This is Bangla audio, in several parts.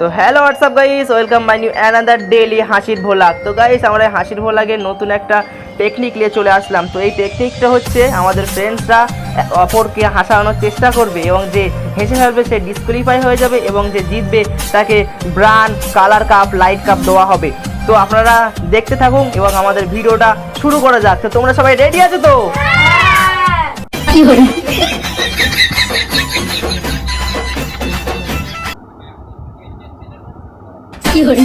তো hello WhatsApp guys, welcome my new another daily হাসির ভোলাগ। তো গাইস, আমরা হাসির ভোলাগের নতুন একটা টেকনিক নিয়ে চলে আসলাম। তো এই টেকনিকটা হচ্ছে আমাদের ফ্রেন্ডসরা অপরকে হাসানোর চেষ্টা করবে এবং যে হেসে ফেলবে সে ডিসকোয়ালিফাই হয়ে যাবে এবং যে জিতবে তাকে brand colour cup light cup দেওয়া হবে। তো আপনারা দেখতে থাকুন এবং আমাদের ভিডিওটা শুরু করা যাক। তো তোমরা সবাই রেডি আছো তো? কি করে কি করে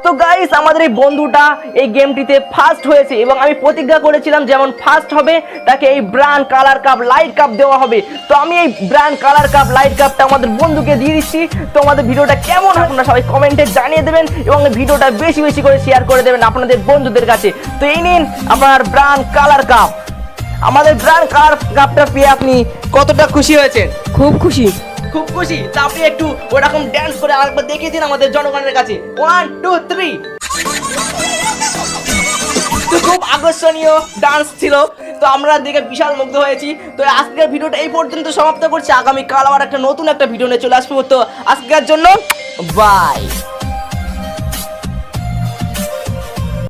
তো গাইস, আমাদের এই বন্ধুটা এই গেমটিতে ফার্স্ট হয়েছে এবং আমি প্রতিজ্ঞা করেছিলাম যেমন ফার্স্ট হবে তাকে এই brand colour cup light cup দেওয়া হবে। তো আমি এই ব্র্যান্ড কালার কাপ লাইট কাপটা আমাদের বন্ধুকে দিয়ে দিচ্ছি। তো আমাদের ভিডিওটা কেমন হয় আপনারা সবাই কমেন্টে জানিয়ে দেবেন এবং ভিডিওটা বেশি বেশি করে শেয়ার করে দেবেন আপনাদের বন্ধুদের কাছে। তো এই নিন আপনার ব্র্যান্ড কালার কাপ। আমাদের ব্র্যান্ড কালার কাপটা পেয়ে আপনি কতটা খুশি হয়েছেন? খুব খুশি। খুব খুশি। তা আপনি একটু ওরকম ড্যান্স করে আরেকবার দেখিয়ে দিন আমাদের জনগণের কাছে। 1 2 3। তো খুব আকর্ষণীয় ডান্স ছিল। তো আমরা দেখে বিশাল মুগ্ধ হয়েছি। তো আজকের ভিডিওটা এই পর্যন্ত সমাপ্ত করছি। আগামীকাল আবার একটা নতুন একটা ভিডিও নিয়ে চলে আসবো। তো আজকের জন্য বাই।